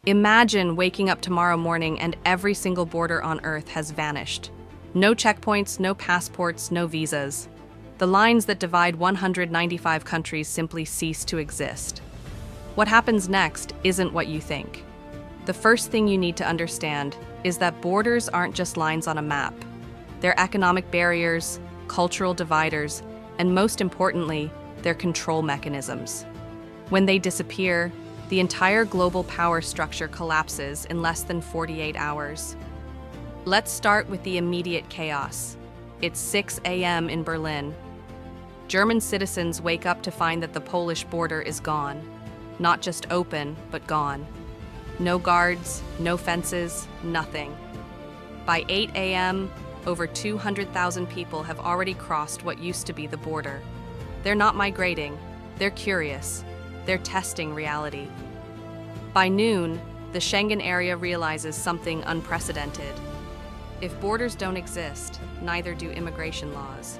Imagine waking up tomorrow morning and every single border on Earth has vanished. No checkpoints, no passports, no visas. The lines that divide 195 countries simply cease to exist. What happens next isn't what you think. The first thing you need to understand is that borders aren't just lines on a map. They're economic barriers, cultural dividers, and most importantly, they're control mechanisms. When they disappear, the entire global power structure collapses in less than 48 hours. Let's start with the immediate chaos. It's 6 a.m. in Berlin. German citizens wake up to find that the Polish border is gone. Not just open, but gone. No guards, no fences, nothing. By 8 a.m., over 200,000 people have already crossed what used to be the border. They're not migrating, they're curious. They're testing reality. By noon, the Schengen area realizes something unprecedented. If borders don't exist, neither do immigration laws.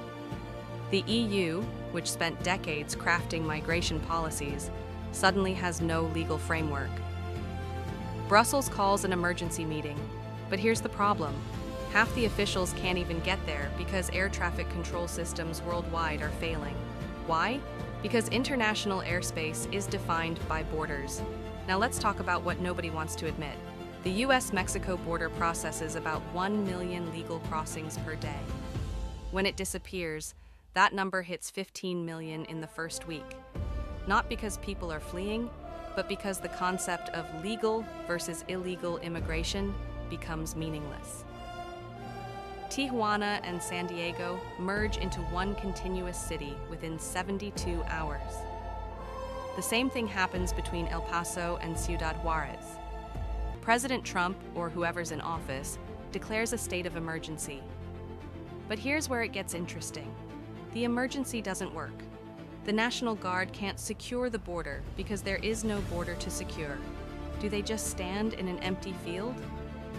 The EU, which spent decades crafting migration policies, suddenly has no legal framework. Brussels calls an emergency meeting, but here's the problem. Half the officials can't even get there because air traffic control systems worldwide are failing. Why? Because international airspace is defined by borders. Now let's talk about what nobody wants to admit. The US-Mexico border processes about 1 million legal crossings per day. When it disappears, that number hits 15 million in the first week. Not because people are fleeing, but because the concept of legal versus illegal immigration becomes meaningless. Tijuana and San Diego merge into one continuous city within 72 hours. The same thing happens between El Paso and Ciudad Juarez. President Trump, or whoever's in office, declares a state of emergency. But here's where it gets interesting. The emergency doesn't work. The National Guard can't secure the border because there is no border to secure. Do they just stand in an empty field?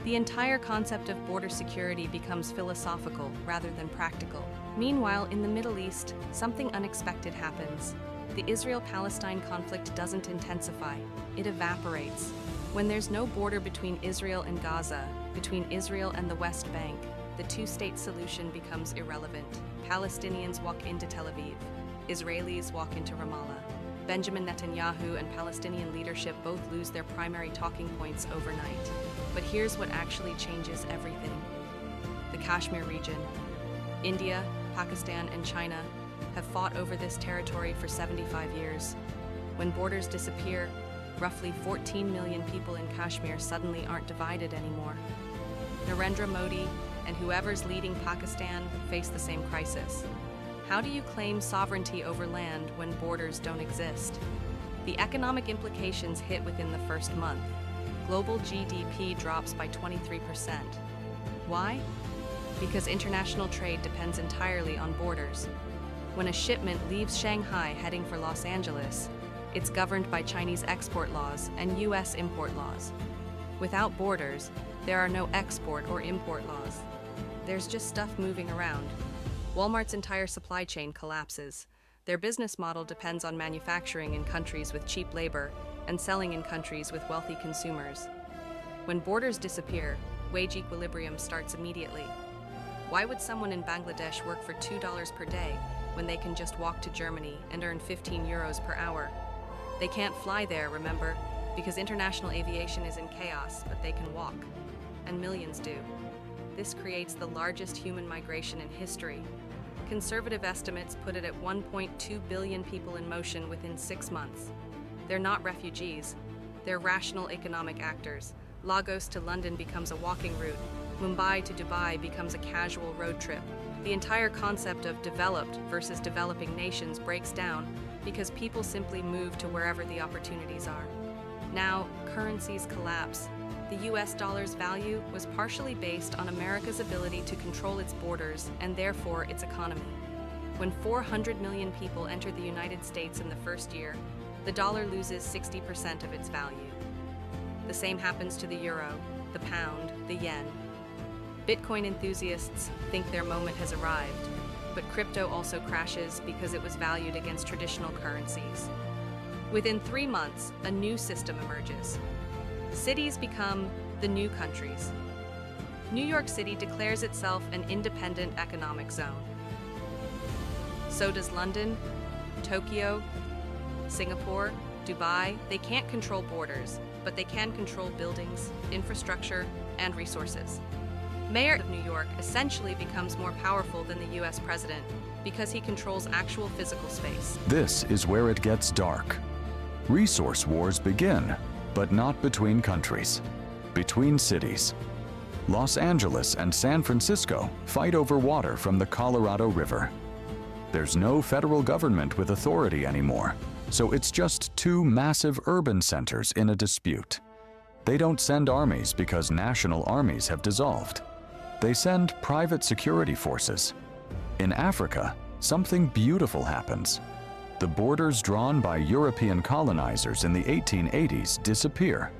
The entire concept of border security becomes philosophical rather than practical. Meanwhile, in the Middle East, something unexpected happens. The Israel-Palestine conflict doesn't intensify, it evaporates. When there's no border between Israel and Gaza, between Israel and the West Bank, the two-state solution becomes irrelevant. Palestinians walk into Tel Aviv. Israelis walk into Ramallah. Benjamin Netanyahu and Palestinian leadership both lose their primary talking points overnight. But here's what actually changes everything. The Kashmir region. India, Pakistan, and China have fought over this territory for 75 years. When borders disappear, roughly 14 million people in Kashmir suddenly aren't divided anymore. Narendra Modi and whoever's leading Pakistan face the same crisis. How do you claim sovereignty over land when borders don't exist? The economic implications hit within the first month. Global GDP drops by 23%. Why? Because international trade depends entirely on borders. When a shipment leaves Shanghai heading for Los Angeles, it's governed by Chinese export laws and US import laws. Without borders, there are no export or import laws. There's just stuff moving around. Walmart's entire supply chain collapses. Their business model depends on manufacturing in countries with cheap labor and selling in countries with wealthy consumers. When borders disappear, wage equilibrium starts immediately. Why would someone in Bangladesh work for $2 per day when they can just walk to Germany and earn 15 euros per hour? They can't fly there, remember, because international aviation is in chaos, but they can walk. And millions do. This creates the largest human migration in history. Conservative estimates put it at 1.2 billion people in motion within 6 months. They're not refugees, they're rational economic actors. Lagos to London becomes a walking route. Mumbai to Dubai becomes a casual road trip. The entire concept of developed versus developing nations breaks down because people simply move to wherever the opportunities are. Now, currencies collapse. The US dollar's value was partially based on America's ability to control its borders and therefore its economy. When 400 million people entered the United States in the first year, the dollar loses 60% of its value. The same happens to the euro, the pound, the yen. Bitcoin enthusiasts think their moment has arrived, but crypto also crashes because it was valued against traditional currencies. Within 3 months, a new system emerges. Cities become the new countries. New York City declares itself an independent economic zone. So does London, Tokyo, Singapore, Dubai. They can't control borders, but they can control buildings, infrastructure, and resources. Mayor of New York essentially becomes more powerful than the US president because he controls actual physical space. This is where it gets dark. Resource wars begin, but not between countries, between cities. Los Angeles and San Francisco fight over water from the Colorado River. There's no federal government with authority anymore, so it's just two massive urban centers in a dispute. They don't send armies because national armies have dissolved. They send private security forces. In Africa, something beautiful happens. The borders drawn by European colonizers in the 1880s disappear.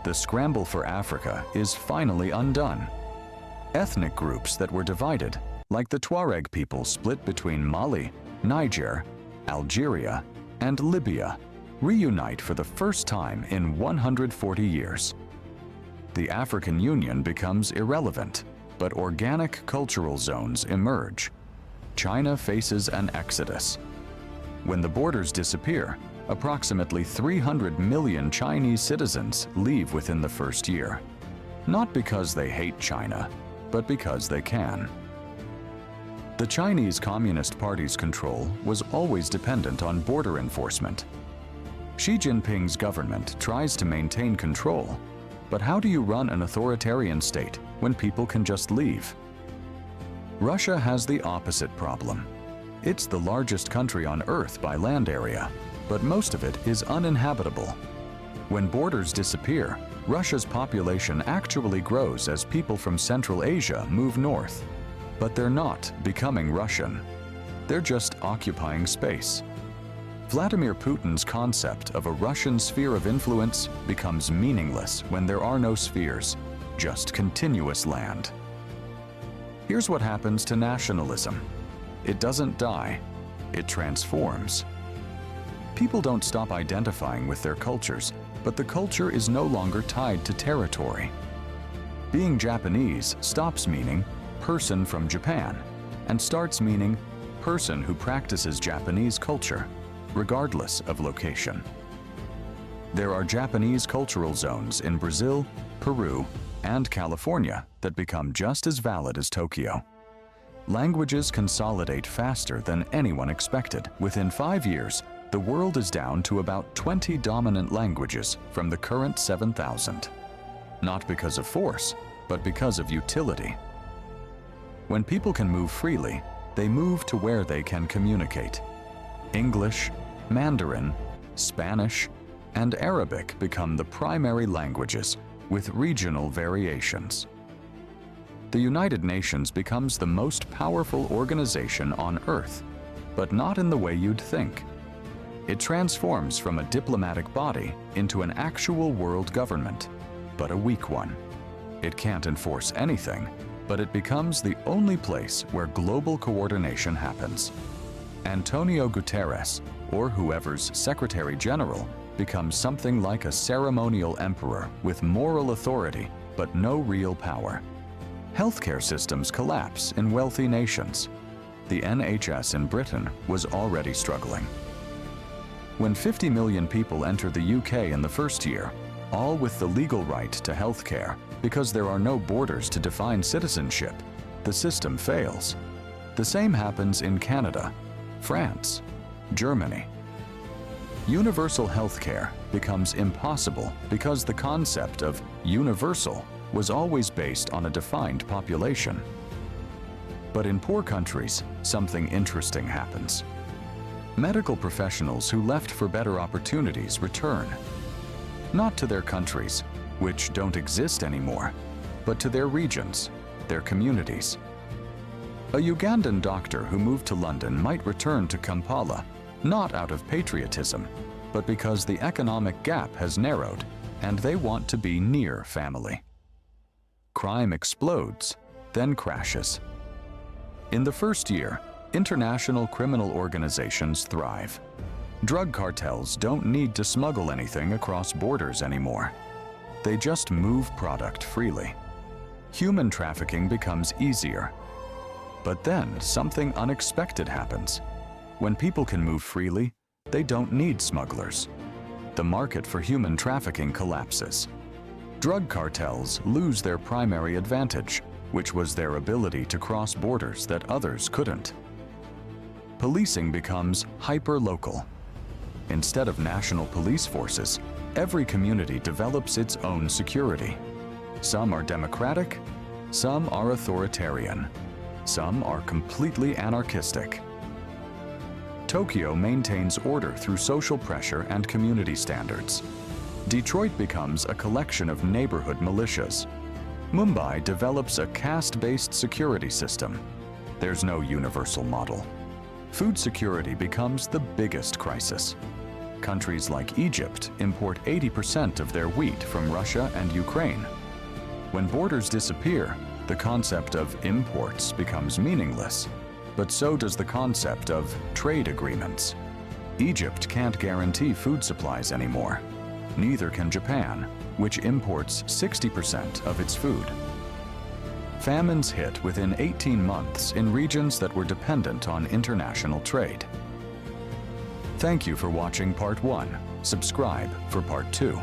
The scramble for Africa is finally undone. Ethnic groups that were divided, like the Tuareg people split between Mali, Niger, Algeria, and Libya, reunite for the first time in 140 years. The African Union becomes irrelevant, but organic cultural zones emerge. China faces an exodus. When the borders disappear, approximately 300 million Chinese citizens leave within the first year. Not because they hate China, but because they can. The Chinese Communist Party's control was always dependent on border enforcement. Xi Jinping's government tries to maintain control, but how do you run an authoritarian state when people can just leave? Russia has the opposite problem. It's the largest country on Earth by land area, but most of it is uninhabitable. When borders disappear, Russia's population actually grows as people from Central Asia move north. But they're not becoming Russian. They're just occupying space. Vladimir Putin's concept of a Russian sphere of influence becomes meaningless when there are no spheres, just continuous land. Here's what happens to nationalism. It doesn't die, it transforms. People don't stop identifying with their cultures, but the culture is no longer tied to territory. Being Japanese stops meaning person from Japan and starts meaning person who practices Japanese culture, regardless of location. There are Japanese cultural zones in Brazil, Peru, and California that become just as valid as Tokyo. Languages consolidate faster than anyone expected. Within 5 years, the world is down to about 20 dominant languages from the current 7,000. Not because of force, but because of utility. When people can move freely, they move to where they can communicate. English, Mandarin, Spanish, and Arabic become the primary languages, with regional variations. The United Nations becomes the most powerful organization on Earth, but not in the way you'd think. It transforms from a diplomatic body into an actual world government, but a weak one. It can't enforce anything, but it becomes the only place where global coordination happens. Antonio Guterres, or whoever's Secretary General, becomes something like a ceremonial emperor with moral authority, but no real power. Healthcare systems collapse in wealthy nations. The NHS in Britain was already struggling. When 50 million people enter the UK in the first year, all with the legal right to healthcare, because there are no borders to define citizenship, the system fails. The same happens in Canada, France, Germany. Universal healthcare becomes impossible because the concept of universal was always based on a defined population. But in poor countries, something interesting happens. Medical professionals who left for better opportunities return. Not to their countries, which don't exist anymore, but to their regions, their communities. A Ugandan doctor who moved to London might return to Kampala, not out of patriotism, but because the economic gap has narrowed and they want to be near family. Crime explodes, then crashes. In the first year, international criminal organizations thrive. Drug cartels don't need to smuggle anything across borders anymore. They just move product freely. Human trafficking becomes easier. But then something unexpected happens. When people can move freely, they don't need smugglers. The market for human trafficking collapses. Drug cartels lose their primary advantage, which was their ability to cross borders that others couldn't. Policing becomes hyper-local. Instead of national police forces, every community develops its own security. Some are democratic, some are authoritarian, some are completely anarchistic. Tokyo maintains order through social pressure and community standards. Detroit becomes a collection of neighborhood militias. Mumbai develops a caste-based security system. There's no universal model. Food security becomes the biggest crisis. Countries like Egypt import 80% of their wheat from Russia and Ukraine. When borders disappear, the concept of imports becomes meaningless, but so does the concept of trade agreements. Egypt can't guarantee food supplies anymore. Neither can Japan, which imports 60% of its food. Famines hit within 18 months in regions that were dependent on international trade. Thank you for watching Part 1. Subscribe for Part 2.